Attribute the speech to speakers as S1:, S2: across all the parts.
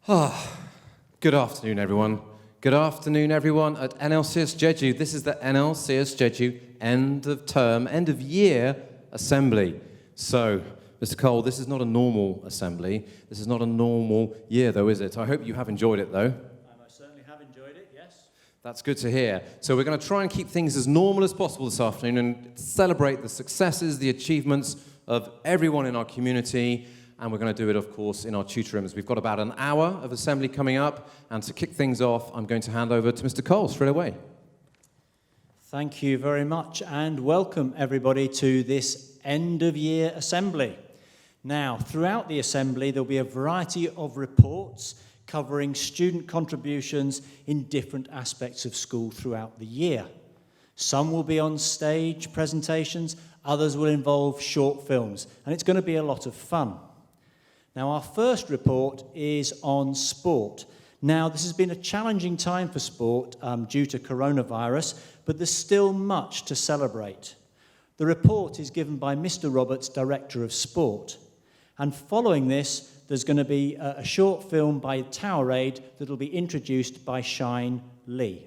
S1: Good afternoon, everyone. Good afternoon, everyone at NLCS Jeju. This is the NLCS Jeju end of term, end of year assembly. So, Mr. Cole, this is not a normal assembly. This is not a normal year, though, is it? I hope you have enjoyed it, though.
S2: I most certainly have enjoyed it, yes.
S1: That's good to hear. So we're going to try and keep things as normal as possible this afternoon and celebrate the successes, the achievements of everyone in our community. And we're going to do it, of course, in our tutor rooms. We've got about an hour of assembly coming up. And to kick things off, I'm going to hand over to Mr. Cole straight away.
S2: Thank you very much, and welcome everybody to this end-of-year assembly. Now, throughout the assembly, there'll be a variety of reports covering student contributions in different aspects of school throughout the year. Some will be on stage presentations, others will involve short films, and it's going to be a lot of fun. Now, our first report is on sport. Now, this has been a challenging time for sport due to coronavirus, but there's still much to celebrate. The report is given by Mr. Roberts, Director of Sport. And following this, there's going to be a short film by Towerade that will be introduced by Shine Lee.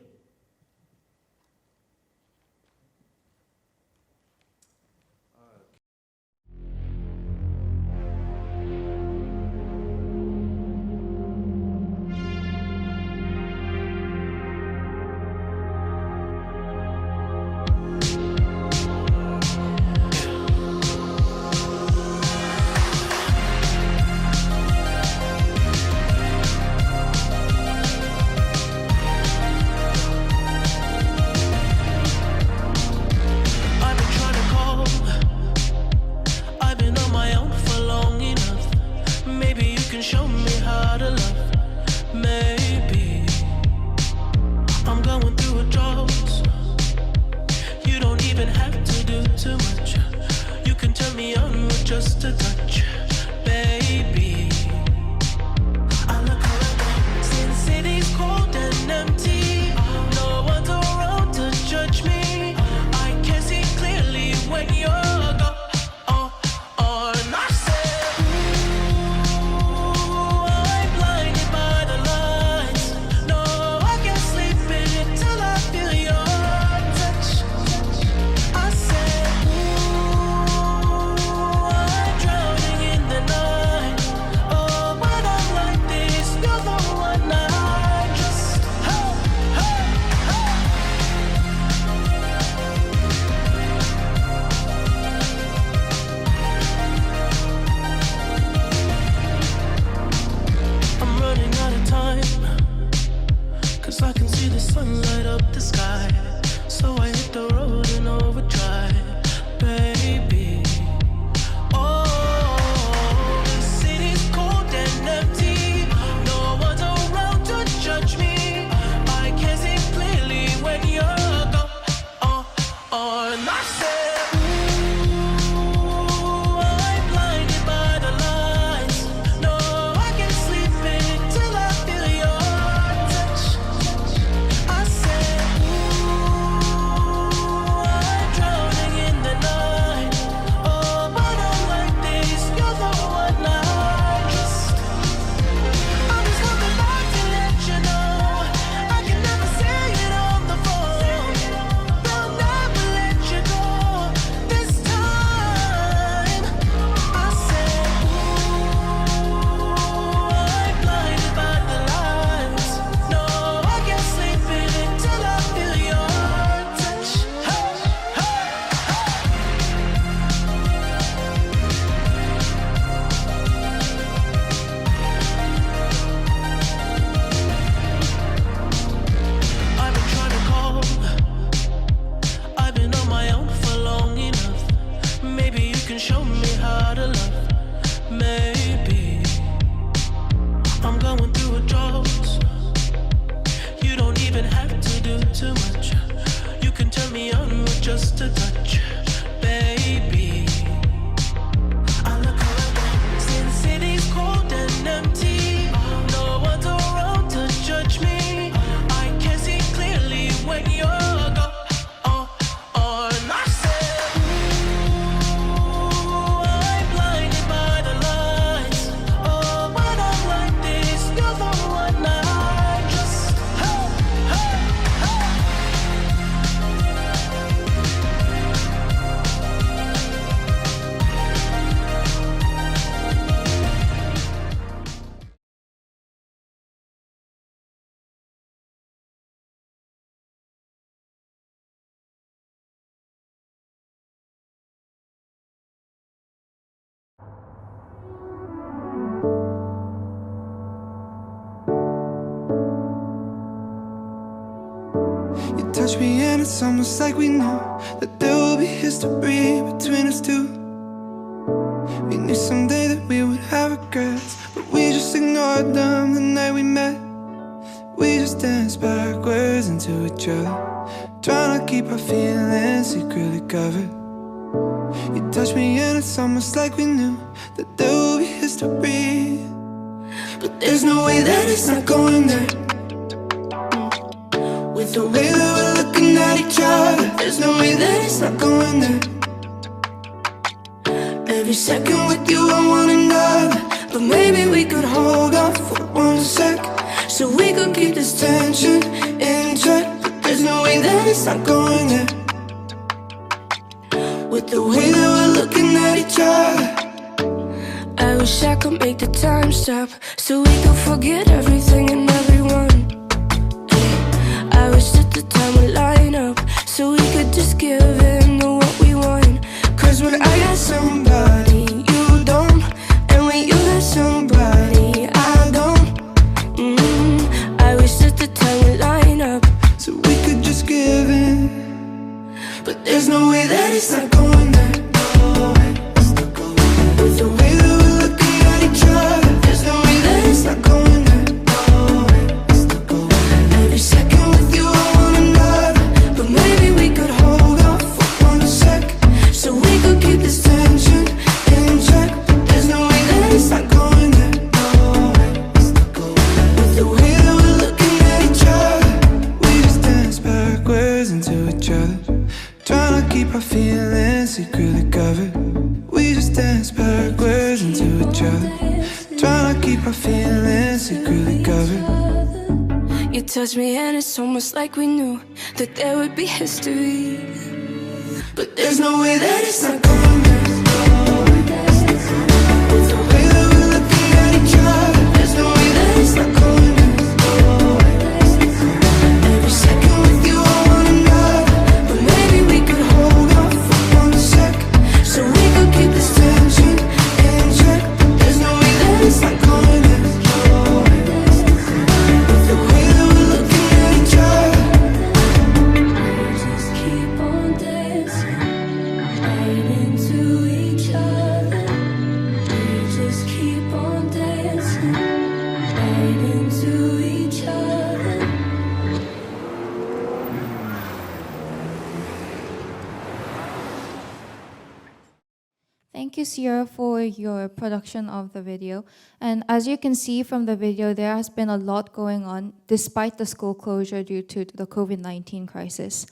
S3: Just a touch, baby. I look around since city's cold and empty. No one's around to judge me. I can see clearly when you're gone. And I said, ooh, I'm blinded by the lights. No, I can't sleep until I feel your touch. I said, I can see the sun light up the sky, so I hit the road in overdrive, baby. Oh, the city's cold and empty. No one's around to judge me. I can see clearly when you're gone. And I said, ooh, I'm blinded by the lights. No, I can't sleep until I feel your touch. I said, ooh,
S4: touch me and it's almost like we knew that there will be history between us two. We knew someday that we would have regrets, but we just ignored them the night we met. We just danced backwards into each other, trying to keep our feelings secretly covered. You touch me and it's almost like we knew that there will be history, but there's no way that it's not going there. With the way that we're looking at each other, there's no way that it's not going there. Every second with you I want another, but maybe we could hold on for 1 sec, so we could keep this tension in check. But there's no way that it's not going there. With the way that we're looking at each other, I wish I could make the time stop, so we could forget everything and everyone. I wish that the time would line up, so we could just give in to what we want. Cause when I got somebody, you don't, and when you got somebody, I don't. I wish that the time would line up, so we could just give in. But there's no way that it's not going there. With the way that we're looking at each other, there's no way that it's not going there. Every second with you I want another, but maybe we could hold off for 1 sec, so we could keep this tension in check. But there's no way that it's not going there. With the way that we're looking at each other, we just dance backwards into each other, trying to keep our feelings secretly covered. We just dance backwards into each other, trying to keep our feelings secretly covered. You touch me and it's almost like we knew that there would be history, but there's no way that it's not going there. With the way that we're looking at each other, there's no way that it's not going there. Every second with you I want another, but maybe we could hold on for 1 sec, so we could keep this tension in check. But there's no way that it's not going there. With the way that we're looking at each other, we just keep on dancing right into each other. We just keep on dancing right into each other.
S5: Thank you, Sierra, for your production of the video. And as you can see from the video, there has been a lot going on despite the school closure due to the COVID-19 crisis.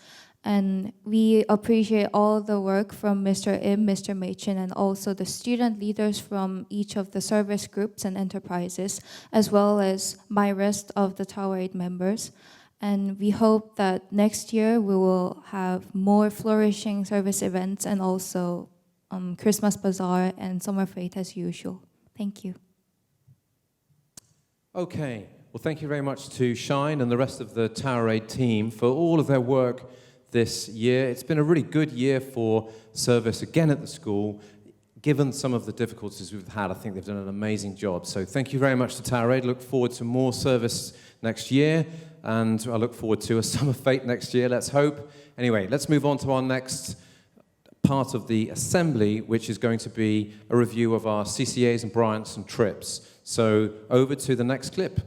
S5: And we appreciate all the work from Mr. Im, Mr. Machin, and also the student leaders from each of the service groups and enterprises, as well as my rest of the Tower 8 members. And we hope that next year we will have more flourishing service events and also Christmas Bazaar and Summer Fete as usual. Thank you.
S1: Okay, well, thank you very much to Shine and the rest of the Tower 8 team for all of their work this year. It's been a really good year for service again at the school. Given some of the difficulties we've had, I think they've done an amazing job. So thank you very much to Tower 8. Look forward to more service next year, and I look forward to a Summer Fete next year, let's hope. Anyway, let's move on to our next part of the assembly, which is going to be a review of our CCAs and Bryants and trips. So over to the next clip.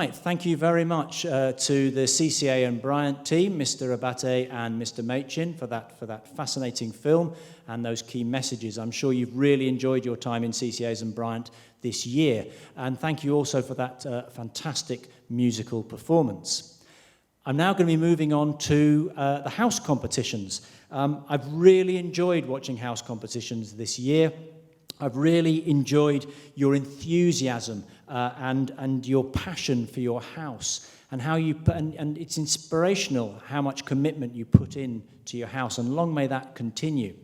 S2: Right, thank you very much to the CCA and Bryant team, Mr. Abate and Mr. Machin, for that fascinating film and those key messages. I'm sure you've really enjoyed your time in CCAs and Bryant this year. And thank you also for that fantastic musical performance. I'm now going to be moving on to the house competitions. I've really enjoyed watching house competitions this year. I've really enjoyed your enthusiasm and your passion for your house, and how and it's inspirational how much commitment you put in to your house, and long may that continue.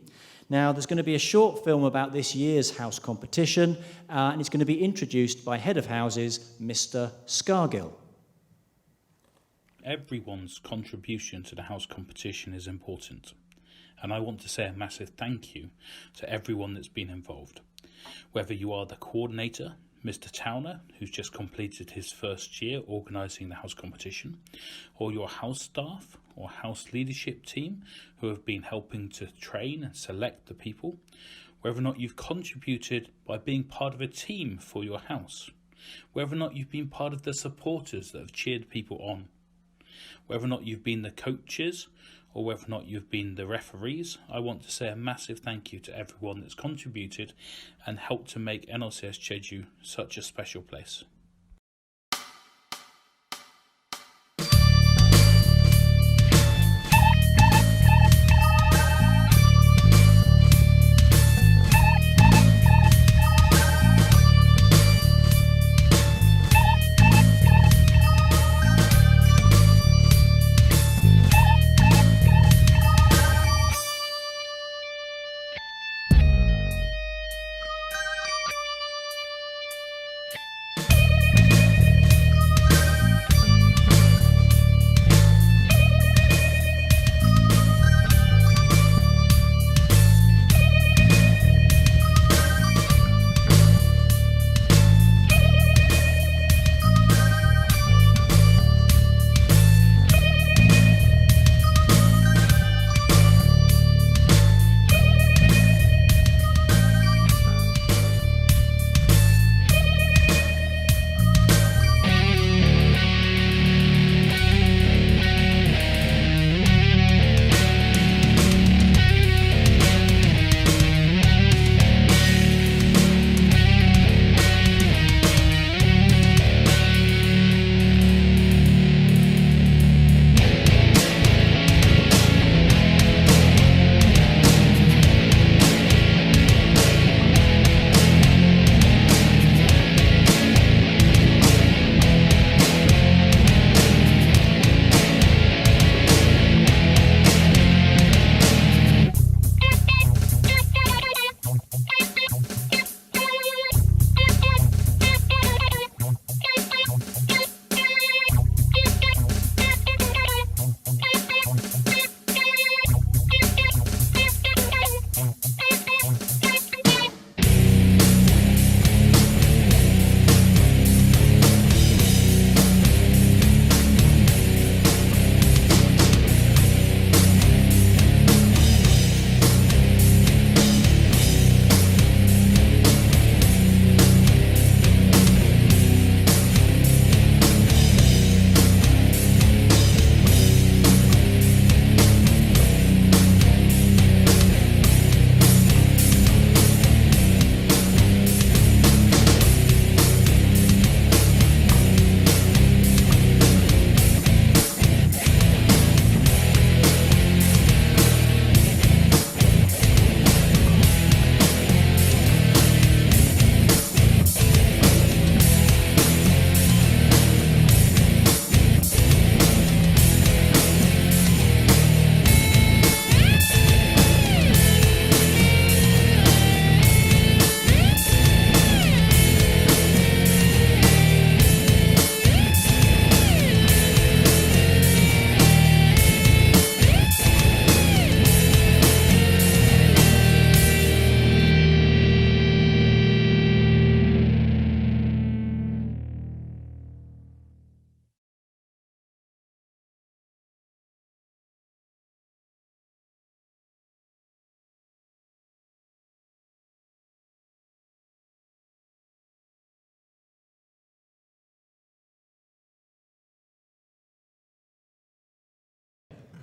S2: Now, there's going to be a short film about this year's house competition, and it's going to be introduced by Head of Houses, Mr. Scargill.
S6: Everyone's contribution to the house competition is important, and I want to say a massive thank you to everyone that's been involved. Whether you are the coordinator, Mr. Towner, who's just completed his first year organising the house competition, or your house staff or house leadership team who have been helping to train and select the people, whether or not you've contributed by being part of a team for your house, whether or not you've been part of the supporters that have cheered people on, whether or not you've been the coaches or whether or not you've been the referees, I want to say a massive thank you to everyone that's contributed and helped to make NLCS Jeju such a special place.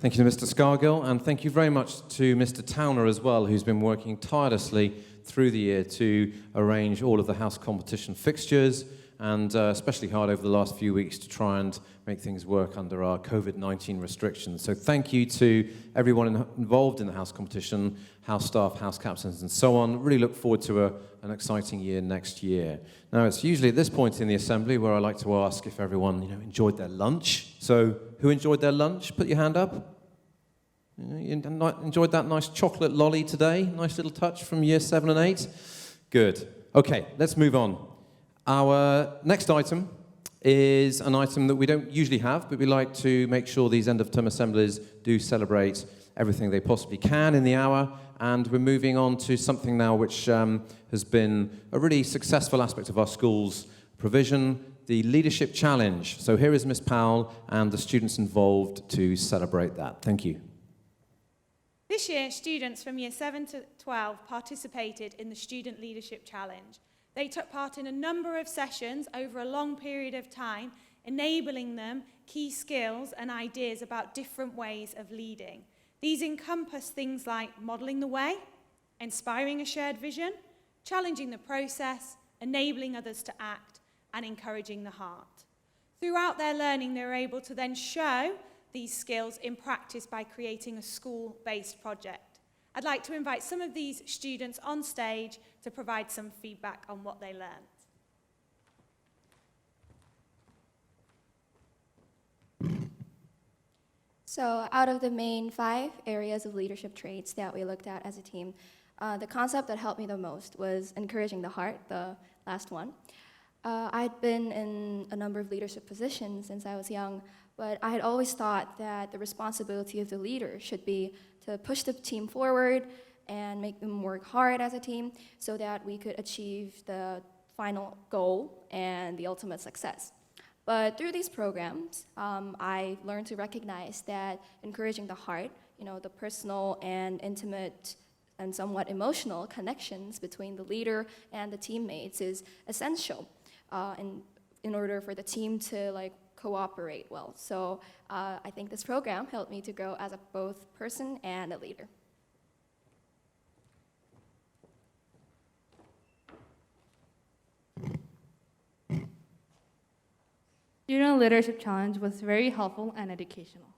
S1: Thank you to Mr. Scargill, and thank you very much to Mr. Towner as well, who's been working tirelessly through the year to arrange all of the house competition fixtures, and especially hard over the last few weeks to try and make things work under our COVID-19 restrictions. So thank you to everyone involved in the house competition, house staff, house captains, and so on. Really look forward to an exciting year next year. Now, it's usually at this point in the assembly where I like to ask if everyone enjoyed their lunch. So who enjoyed their lunch? Put your hand up. You enjoyed that nice chocolate lolly today? Nice little touch from year 7 and 8? Good. Okay, let's move on. Our next item is an item that we don't usually have, but we like to make sure these end-of-term assemblies do celebrate everything they possibly can in the hour, and we're moving on to something now which has been a really successful aspect of our school's provision, the Leadership Challenge. So here is Miss Powell and the students involved to celebrate that. Thank you.
S7: This year, students from Year 7 to 12 participated in the Student Leadership Challenge. They took part in a number of sessions over a long period of time, enabling them key skills and ideas about different ways of leading. These encompass things like modelling the way, inspiring a shared vision, challenging the process, enabling others to act, and encouraging the heart. Throughout their learning, they were able to then show these skills in practice by creating a school-based project. I'd like to invite some of these students on stage to provide some feedback on what they learned.
S8: So out of the main 5 areas of leadership traits that we looked at as a team, the concept that helped me the most was encouraging the heart, the last one. I'd been in a number of leadership positions since I was young, but I had always thought that the responsibility of the leader should be to push the team forward and make them work hard as a team so that we could achieve the final goal and the ultimate success. But through these programs, I learned to recognize that encouraging the heart, the personal and intimate and somewhat emotional connections between the leader and the teammates is essential in order for the team to cooperate well. So I think this program helped me to grow as a both person and a leader.
S9: Student Leadership Challenge was very helpful and educational.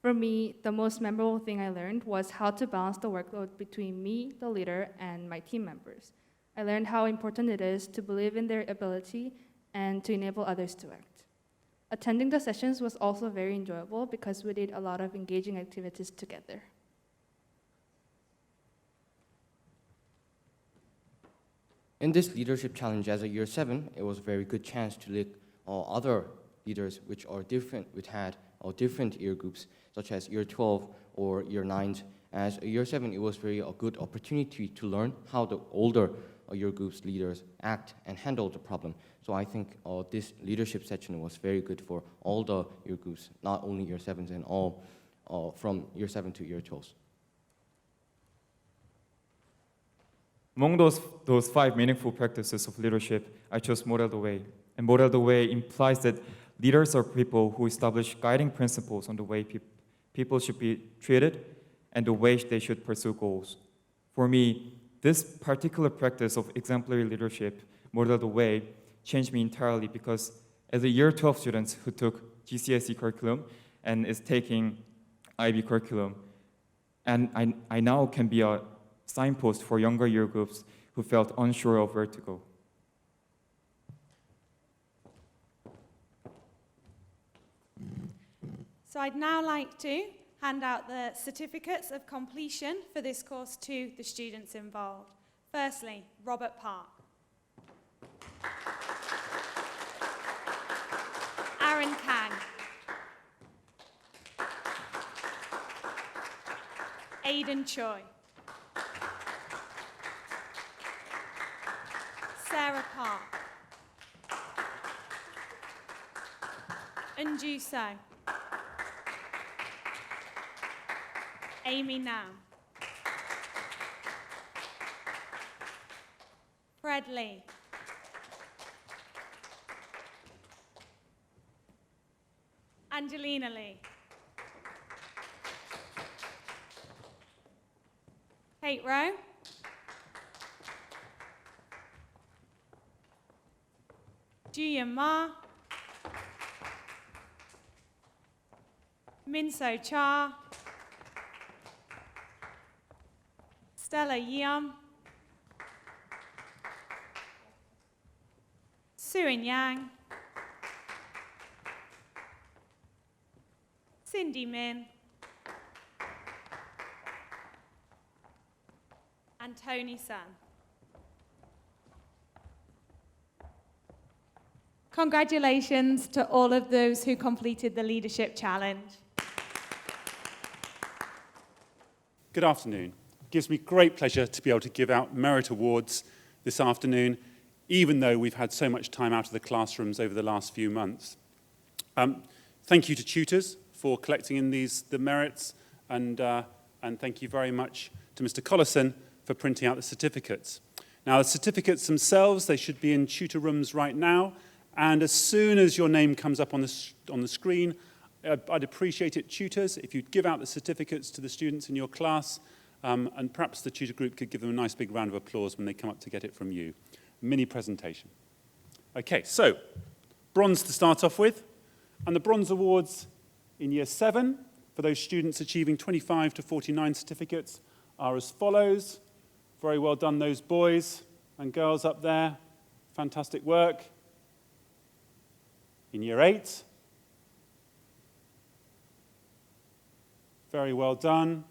S9: For me, the most memorable thing I learned was how to balance the workload between me, the leader, and my team members. I learned how important it is to believe in their ability and to enable others to act. Attending the sessions was also very enjoyable because we did a lot of engaging activities together.
S10: In this leadership challenge as a year 7, it was a very good chance to look other leaders which had different year groups, such as year 12 or year 9. As a year 7, it was very a good opportunity to learn how the older year groups leaders act and handle the problem. So I think this leadership session was very good for all the year groups, not only year 7s and all from year 7 to year 12s.
S11: Among those 5 meaningful practices of leadership, I chose Model the Way. And Model the Way implies that leaders are people who establish guiding principles on the way people should be treated and the way they should pursue goals. For me, this particular practice of exemplary leadership, Model the Way, changed me entirely because as a year 12 student who took GCSE curriculum and is taking IB curriculum, and I now can be a signpost for younger year groups who felt unsure of where to go.
S7: So I'd now like to hand out the certificates of completion for this course to the students involved. Firstly, Robert Park. Aaron Kang. Aidan Choi. Sarah Park. Unju So. Amy Now. Fred Lee. Angelina Lee. Kate Rowe. Julian Ma. Minso Cha. Stella Yeom. Suin Yang. Cindy Min. And Tony Sun. Congratulations to all of those who completed the Leadership Challenge.
S12: Good afternoon. It gives me great pleasure to be able to give out merit awards this afternoon, even though we've had so much time out of the classrooms over the last few months. Thank you to tutors for collecting in the merits, and thank you very much to Mr. Collison for printing out the certificates. Now, the certificates themselves, they should be in tutor rooms right now, and as soon as your name comes up on the screen, I'd appreciate it, tutors, if you'd give out the certificates to the students in your class, and perhaps the tutor group could give them a nice big round of applause when they come up to get it from you. Mini presentation. Okay, so bronze to start off with, and the bronze awards in year 7 for those students achieving 25 to 49 certificates are as follows. Very well done, those boys and girls up there. Fantastic work. In year 8, very well done.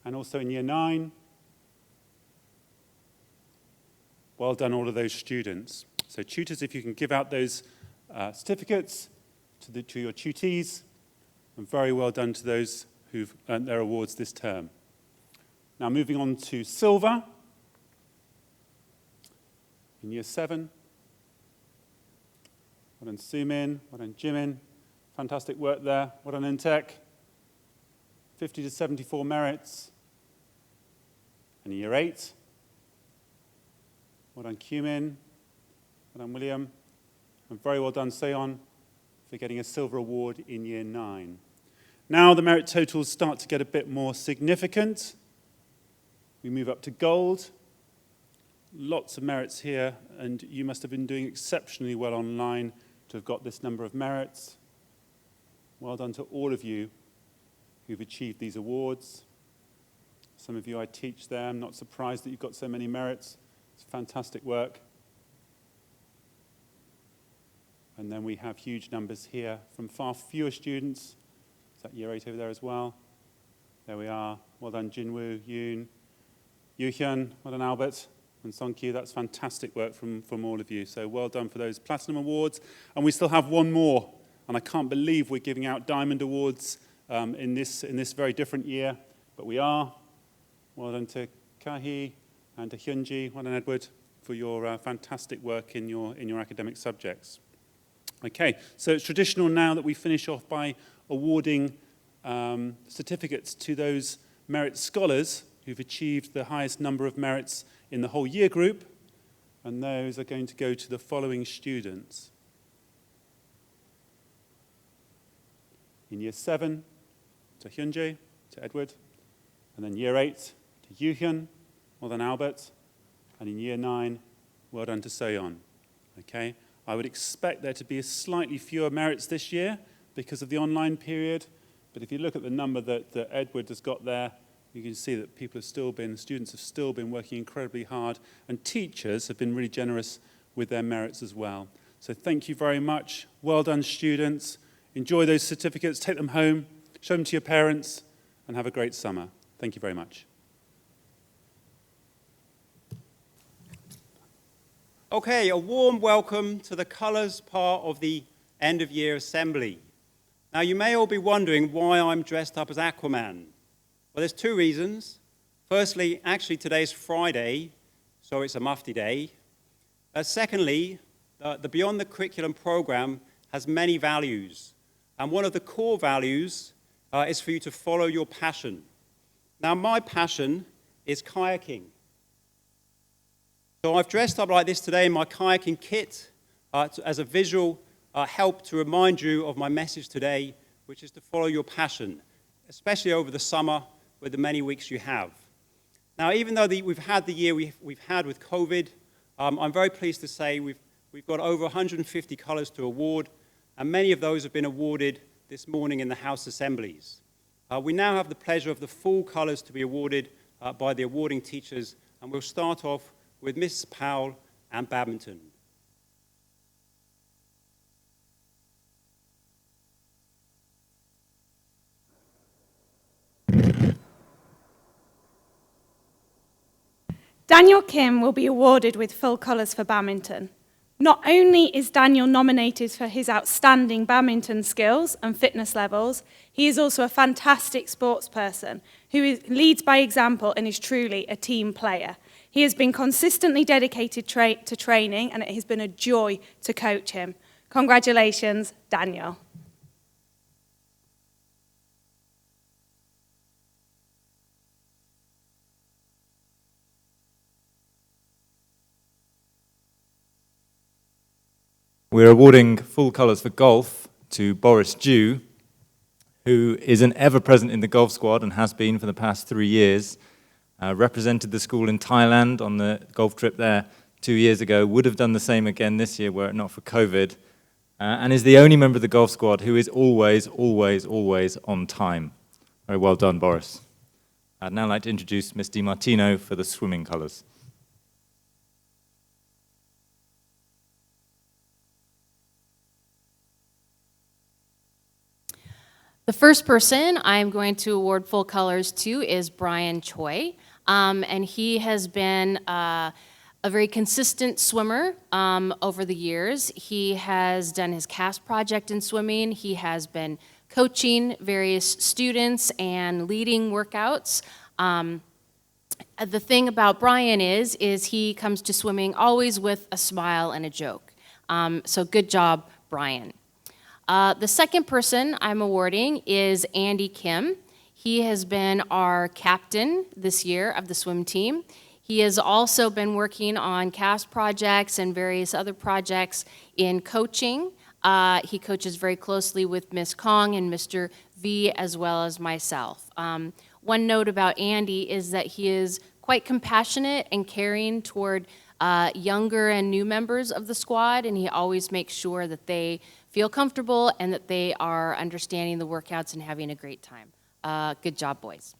S12: And also in year 9, well done all of those students. So tutors, if you can give out those certificates to your tutees, and very well done to those who've earned their awards this term. Now moving on to silver. In year 7, well done Sumin, well done Jimin, fantastic work there, well done Intech, 50 to 74 merits. And in year 8, well done Cumin, well done William, and very well done Seon for getting a silver award in year 9. Now the merit totals start to get a bit more significant. We move up to gold. Lots of merits here, and you must have been doing exceptionally well online to have got this number of merits. Well done to all of you who've achieved these awards. Some of you I teach there. I'm not surprised that you've got so many merits. It's fantastic work. And then we have huge numbers here from far fewer students. Is that year 8 over there as well? There we are. Well done Jinwoo, Yoon, Yuhyun, well done Albert. And Songkyu, that's fantastic work from all of you. So well done for those Platinum Awards. And we still have one more. And I can't believe we're giving out Diamond Awards in this very different year. But we are. Well done to Kahi and to Hyunji. Well done, Edward, for your fantastic work in your academic subjects. Okay, so it's traditional now that we finish off by awarding certificates to those merit scholars who've achieved the highest number of merits in the whole year group, and those are going to go to the following students. In year 7, to Hyunjae, to Edward, and then year 8, to Yuhyun, well done Albert, and in year 9, well done to Seon. Okay, I would expect there to be slightly fewer merits this year because of the online period, but if you look at the number that Edward has got there, you can see that students have still been working incredibly hard, and teachers have been really generous with their merits as well. So thank you very much. Well done, students. Enjoy those certificates, take them home, show them to your parents, and have a great summer. Thank you very much.
S13: Okay, a warm welcome to the colours part of the end of year assembly. Now you may all be wondering why I'm dressed up as Aquaman. Well, there's 2 reasons. Firstly, actually today's Friday, so it's a mufti day. Secondly, the Beyond the Curriculum program has many values. And one of the core values is for you to follow your passion. Now, my passion is kayaking. So I've dressed up like this today in my kayaking kit as a visual help to remind you of my message today, which is to follow your passion. especially over the summer with the many weeks you have. Now, even though we've had the year we've had with COVID, I'm very pleased to say we've got over 150 colours to award, and many of those have been awarded this morning in the House Assemblies. We now have the pleasure of the full colours to be awarded by the awarding teachers, and we'll start off with Miss Powell and badminton.
S7: Daniel Kim will be awarded with full colours for badminton. Not only is Daniel nominated for his outstanding badminton skills and fitness levels, he is also a fantastic sports person who leads by example and is truly a team player. He has been consistently dedicated to training, and it has been a joy to coach him. Congratulations, Daniel.
S14: We're awarding full colours for golf to Boris Jeju, who is an ever-present in the golf squad and has been for the past 3 years. Represented the school in Thailand on the golf trip there 2 years ago, would have done the same again this year were it not for COVID, and is the only member of the golf squad who is always, always, always on time. Very well done, Boris. I'd now like to introduce Ms. Di Martino for the swimming colours.
S15: The first person I'm going to award full colors to is Brian Choi, and he has been a very consistent swimmer over the years. He has done his CAST project in swimming. He has been coaching various students and leading workouts. The thing about Brian is he comes to swimming always with a smile and a joke. So good job, Brian. The second person I'm awarding is Andy Kim. He has been our captain this year of the swim team. He has also been working on CAST projects and various other projects in coaching. He coaches very closely with Ms. Kong and Mr. V, as well as myself. One note about Andy is that he is quite compassionate and caring toward younger and new members of the squad, and he always makes sure that they feel comfortable and that they are understanding the workouts and having a great time. Good job, boys.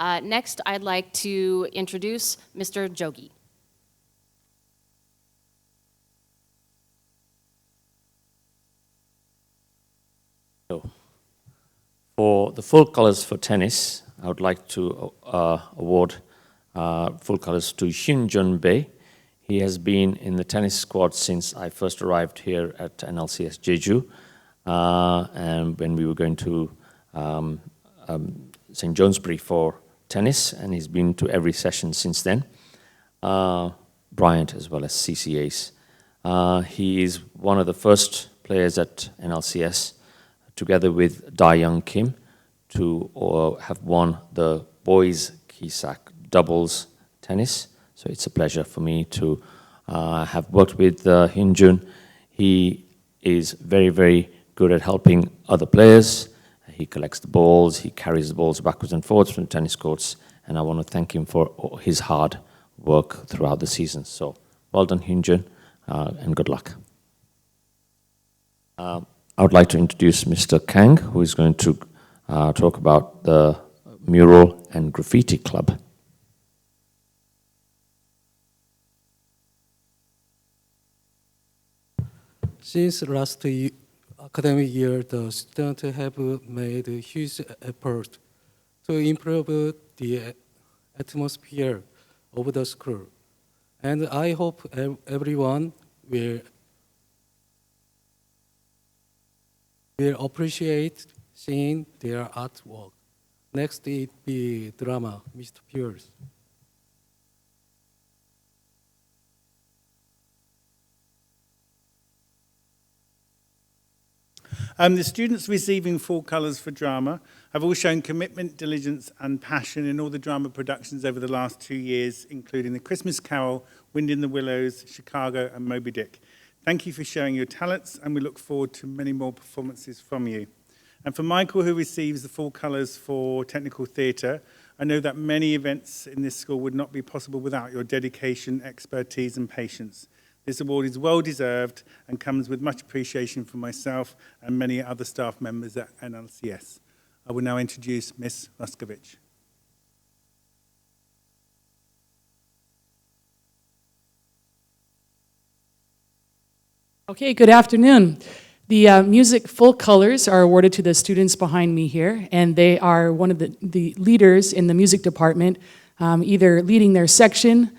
S15: Next, I'd like to introduce Mr. Jogi.
S16: For the full colors for tennis, I would like to award full colors to Hyun Jun Bae. He has been in the tennis squad since I first arrived here at NLCS Jeju, and when we were going to St. Jonesbury for tennis, and he's been to every session since then. Bryant as well as CCAs. He is one of the first players at NLCS, together with Da Young Kim, to have won the boys Kisak doubles tennis. So it's a pleasure for me to have worked with Hyun Jun. He is very, very good at helping other players. He collects the balls, he carries the balls backwards and forwards from the tennis courts, and I want to thank him for his hard work throughout the season. So well done, Hyun Jun, and good luck. I would like to introduce Mr. Kang, who is going to talk about the Mural and Graffiti Club.
S17: Since last academic year, the students have made a huge effort to improve the atmosphere of the school. And I hope everyone will appreciate seeing their artwork. Next, it be drama, Mr. Pierce.
S18: The students receiving full colours for drama have all shown commitment, diligence and passion in all the drama productions over the last 2 years, including The Christmas Carol, Wind in the Willows, Chicago and Moby Dick. Thank you for showing your talents, and we look forward to many more performances from you. And for Michael, who receives the full colours for technical theatre, I know that many events in this school would not be possible without your dedication, expertise and patience. This award is well deserved and comes with much appreciation from myself and many other staff members at NLCS. I will now introduce Miss Ruskovich.
S19: Okay, good afternoon. The music full colors are awarded to the students behind me here, and they are one of the leaders in the music department, either leading their section,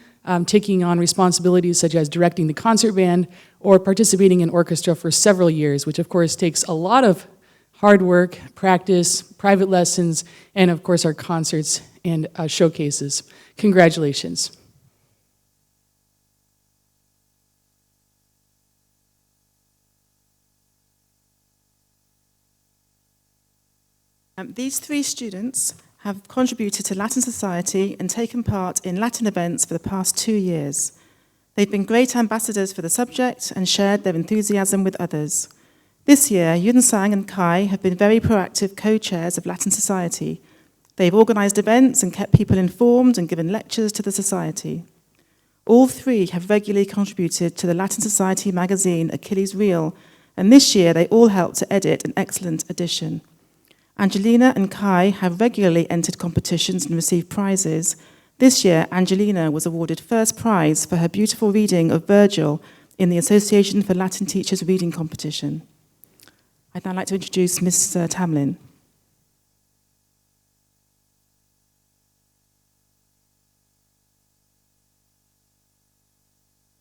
S19: taking on responsibilities such as directing the concert band, or participating in orchestra for several years, which of course takes a lot of hard work, practice, private lessons, and of course our concerts and showcases. Congratulations.
S20: These three students have contributed to Latin Society and taken part in Latin events for the past 2 years. They've been great ambassadors for the subject and shared their enthusiasm with others. This year, Yun Sang and Kai have been very proactive co-chairs of Latin Society. They've organised events and kept people informed and given lectures to the Society. All three have regularly contributed to the Latin Society magazine Achilles Reel, and this year they all helped to edit an excellent edition. Angelina and Kai have regularly entered competitions and received prizes. This year, Angelina was awarded first prize for her beautiful reading of Virgil in the Association for Latin Teachers Reading Competition. I'd now like to introduce Ms. Tamlin.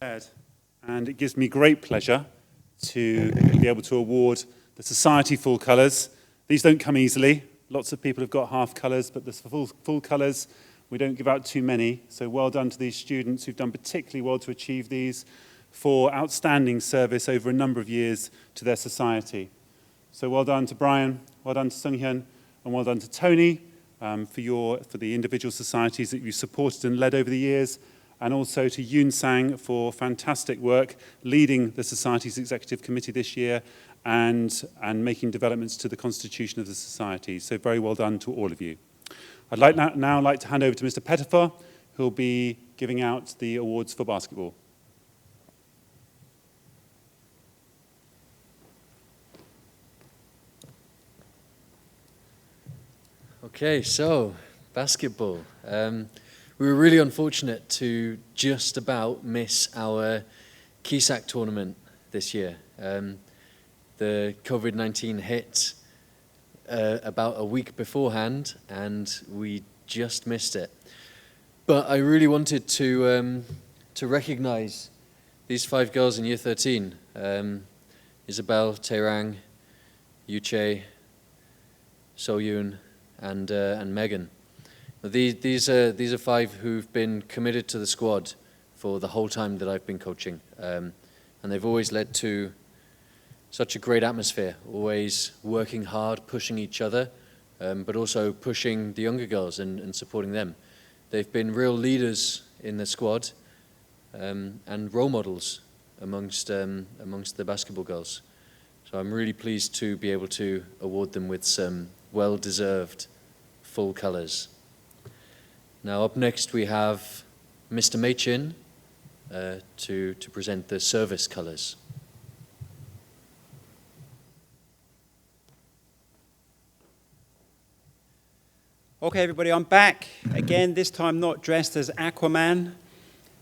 S12: And it gives me great pleasure to be able to award the Society full colours. These don't come easily. Lots of people have got half colours, but the full colours, we don't give out too many. So well done to these students who've done particularly well to achieve these for outstanding service over a number of years to their society. So well done to Brian, well done to Sunghyun, and well done to Tony for the individual societies that you supported and led over the years, and also to Yoon Sang for fantastic work leading the Society's Executive Committee this year and making developments to the constitution of the Society. So very well done to all of you. I'd now like to hand over to Mr. Pettifer, who'll be giving out the awards for basketball.
S21: Okay, so basketball. We were really unfortunate to just about miss our KESAC tournament this year. The COVID-19 hit about a week beforehand, and we just missed it. But I really wanted to recognise these 5 girls in Year 13, Isabel, Taerang, Yuche, Soyoon, and Megan. These are 5 who've been committed to the squad for the whole time that I've been coaching, and they've always led to such a great atmosphere, always working hard, pushing each other, but also pushing the younger girls and supporting them. They've been real leaders in the squad and role models amongst the basketball girls. So I'm really pleased to be able to award them with some well-deserved full colours. Now up next we have Mr. Machin to present the service colours.
S13: Okay, everybody, I'm back. Again, this time not dressed as Aquaman.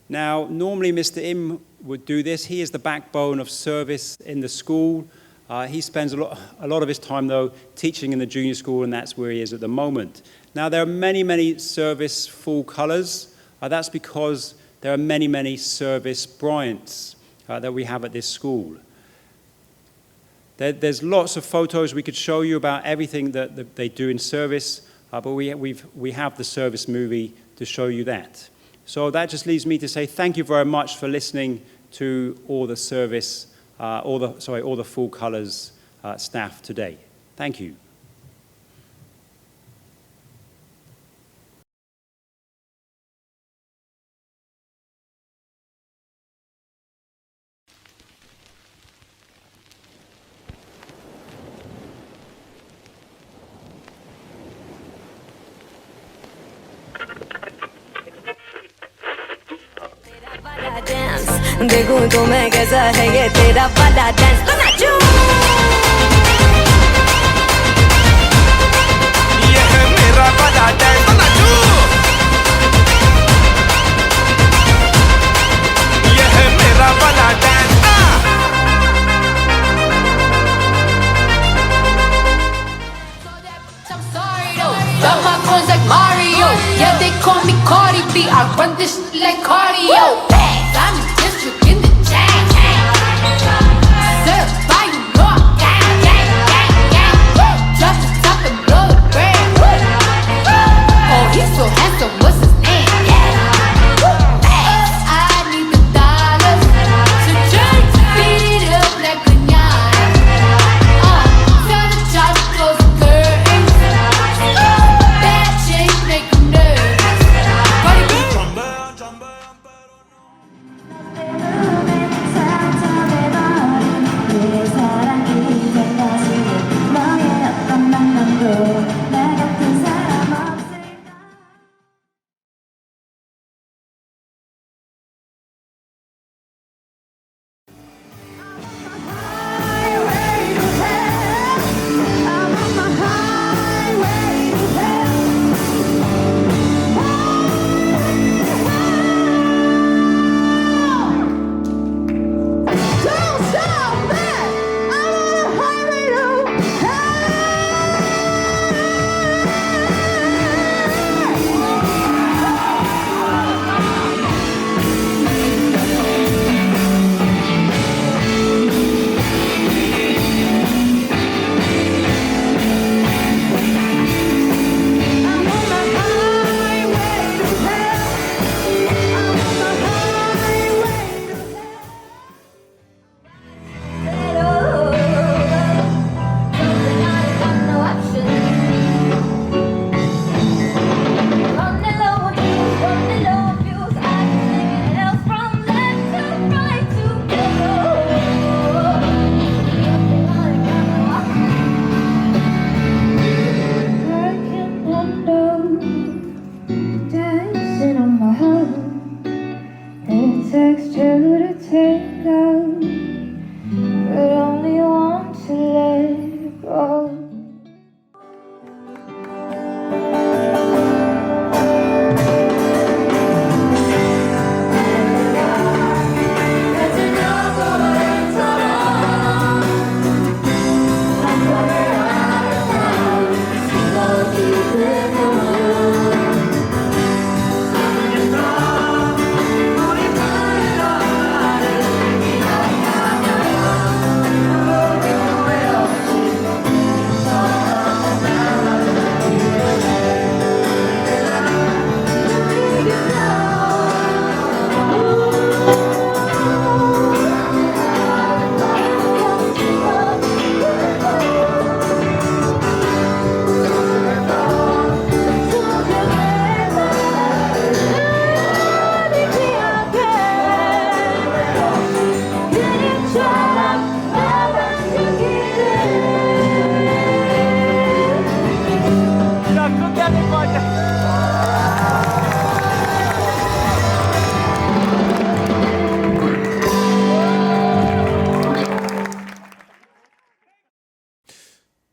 S13: Now, normally Mr. Im would do this. He is the backbone of service in the school. He spends a lot of his time, though, teaching in the junior school, and that's where he is at the moment. Now, there are many, many service full colours. That's because there are many, many service Bryants that we have at this school. There's lots of photos we could show you about everything that they do in service. But we have the service movie to show you that. So that just leaves me to say thank you very much for listening to all the service, all the full colours staff today. Thank you.
S4: देखूं तो मैं कैसा है ये तेरा वाला dance तो नाचूं
S3: ये है मेरा वाला डांस तो नाचूं ये है मेरा वाला dance
S22: Got my coins like Mario. Yeah, they call me Cardi B. I run this shit like cardio. I'm in district in the chain. Serve by you know I'm gang, gang, gang, gang. Drop the top and blow the brand. Oh, he's so handsome. What's his name? I need the dollars to just beat it up like a nyan. Turn the top, close the curtains. Bad chicks make 'em nervous. Cardi B.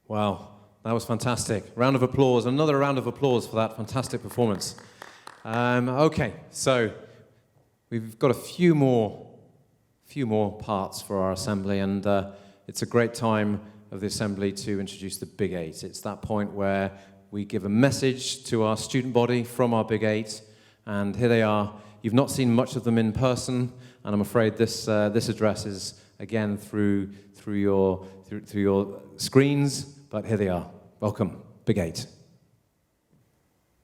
S1: Wow, that was fantastic. Round of applause, another round of applause for that fantastic performance. Okay, so we've got a few more parts for our assembly, and it's a great time of the assembly to introduce the Big Eight. It's that point where we give a message to our student body from our Big Eight, and here they are. You've not seen much of them in person, and I'm afraid this address is again through your screens, but here they are. Welcome, Big Eight.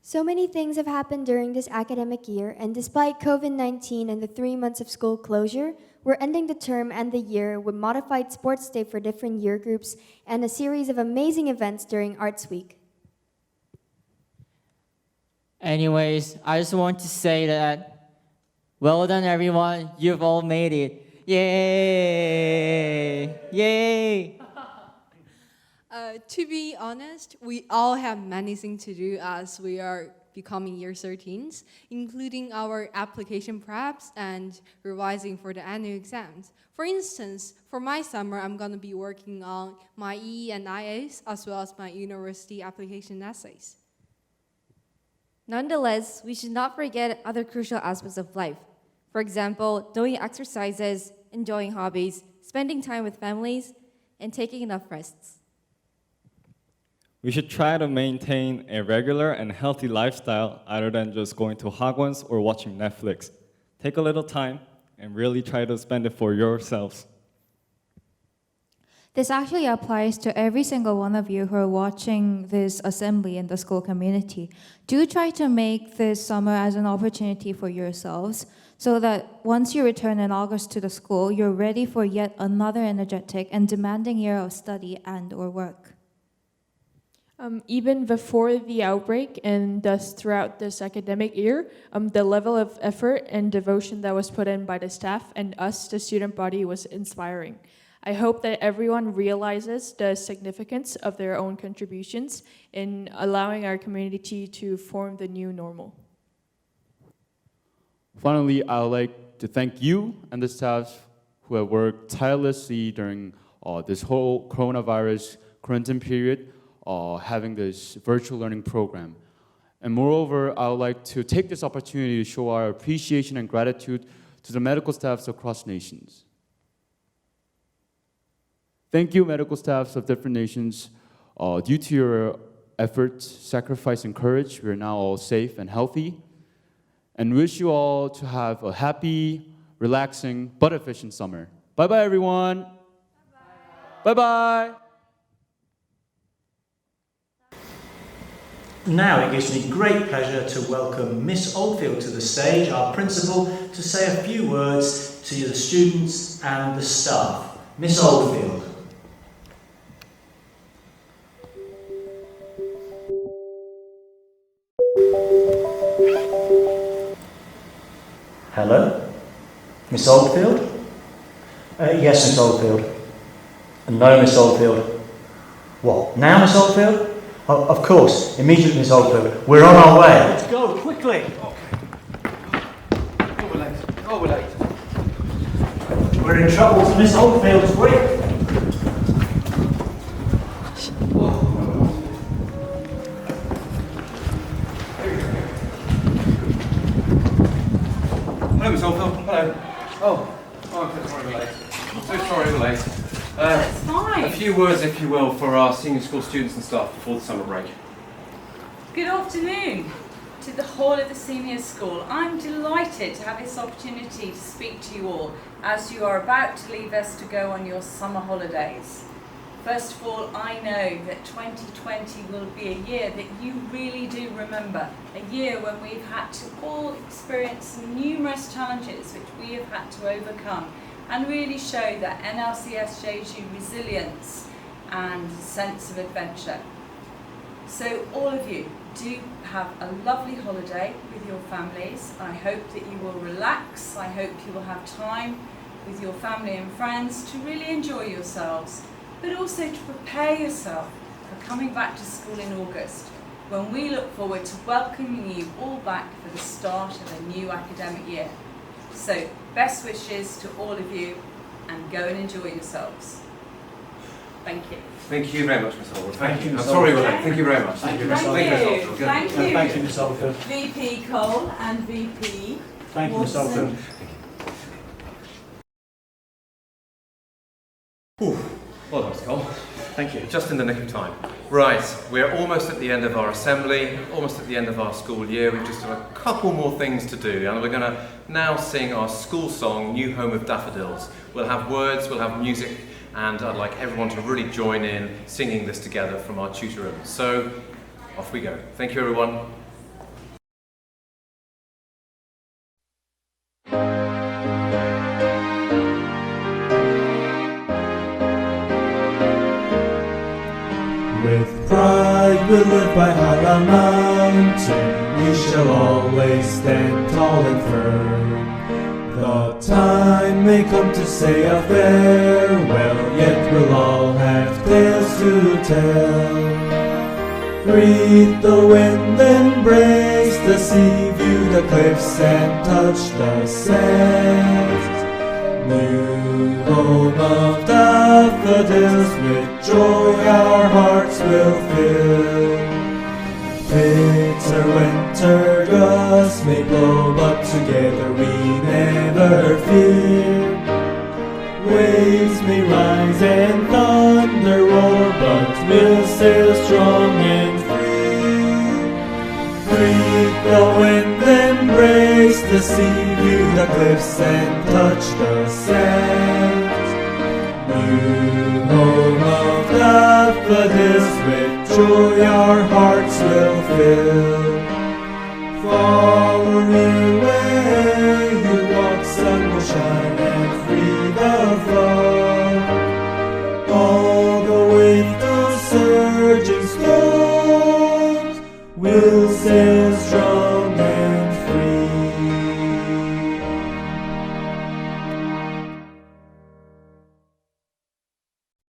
S23: So many things have happened during this academic year, and despite COVID-19 and the 3 months of school closure, we're ending the term and the year with modified sports day for different year groups and a series of amazing events during Arts Week.
S24: Anyways, I just want to say that, well done everyone, you've all made it. Yay! Yay!
S25: To be honest, we all have many things to do as we are
S2: becoming year 13s, including our application preps and revising for the annual exams. For instance, for my summer, I'm going to be working on my EE and IAs, as well as my university application essays.
S5: Nonetheless, we should not forget other crucial aspects of life. For example, doing exercises, enjoying hobbies, spending time with families, and taking enough rests.
S6: We should try to maintain a regular and healthy lifestyle other than just going to hagwons or watching Netflix. Take a little time and really try to spend it for yourselves.
S8: This actually applies to every single one of you who are watching this assembly in the school community. Do try to make this summer as an opportunity for yourselves so that once you return in August to the school, you're ready for yet another energetic and demanding year of study and/or work.
S25: Even before the outbreak and thus throughout this academic year, the level of effort and devotion that was put in by the staff and us, the student body, was inspiring. I hope that everyone realizes the significance of their own contributions in allowing our community to form the new normal.
S26: Finally, I would like to thank you and the staff who have worked tirelessly during this whole coronavirus quarantine period, having this virtual learning program. And moreover, I would like to take this opportunity to show our appreciation and gratitude to the medical staffs across nations. Thank you, medical staffs of different nations. Due to your efforts, sacrifice, and courage, we are now all safe and healthy. And wish you all to have a happy, relaxing, but efficient summer. Bye-bye, everyone. Bye-bye.
S27: Now it gives me great pleasure to welcome Miss Oldfield to the stage, our principal, to say a few words to the students and the staff. Miss Oldfield. Hello? Miss Oldfield? Yes, Miss Oldfield. No, Miss Oldfield. What, now, Miss Oldfield? Oh, of course, immediately, Miss Oldfield. We're on our way. Let's go, quickly.
S26: Oh, we're late. Oh, we're late.
S27: We're in trouble, so Miss Oldfield, quick.
S1: Hello, Miss Oldfield. Hello. Oh, I'm so sorry we're late. So sorry we're late.
S28: That's fine.
S1: A few words, if you will, for our senior school students and staff before the summer break.
S28: Good afternoon to the whole of the senior school. I'm delighted to have this opportunity to speak to you all as you are about to leave us to go on your summer holidays. First of all, I know that 2020 will be a year that you really do remember. A year when we've had to all experience numerous challenges which we have had to overcome and really show that NLCS Jeju resilience and sense of adventure. So all of you, do have a lovely holiday with your families. I hope that you will relax. I hope you will have time with your family and friends to really enjoy yourselves, but also to prepare yourself for coming back to school in August, when we look forward to welcoming you all back for the start of a new academic year. So, best wishes to all of you, and go and enjoy yourselves. Thank you.
S1: Thank you very much, Miss Oldfield.
S27: Thank you,
S1: I'm
S27: Miss
S1: sorry we're
S27: Oldfield.
S1: late. Thank you very much.
S27: Thank you,
S1: Miss
S27: Miss
S1: Oldfield.
S27: Oldfield.
S28: Thank you.
S27: Thank you, Miss Oldfield.
S28: VP Cole and VP
S27: Thank you, Miss
S28: Watson.
S27: Oldfield.
S1: Well done, Miss Cole.
S27: Thank you.
S1: Just in the nick of time. Right, we're almost at the end of our assembly, almost at the end of our school year. We've just got a couple more things to do, and we're going to now sing our school song, New Home of Daffodils. We'll have words, we'll have music, and I'd like everyone to really join in singing this together from our tutor room. So, off we go. Thank you, everyone.
S29: With pride we live by Hala Mountain, we shall always stand tall and firm. The time may come to say a farewell, yet we'll all have tales to tell. Greet the wind, embrace embrace the sea, view the cliffs and touch the sands. New home of daffodils, with joy our hearts will fill. Bitter winter gusts may blow, but together we never fear. Waves may rise and thunder roar, but we'll sail strong and free. Breathe the wind, embrace the sea, view the cliffs and touch the sands. New home of daffodils, with joy our hearts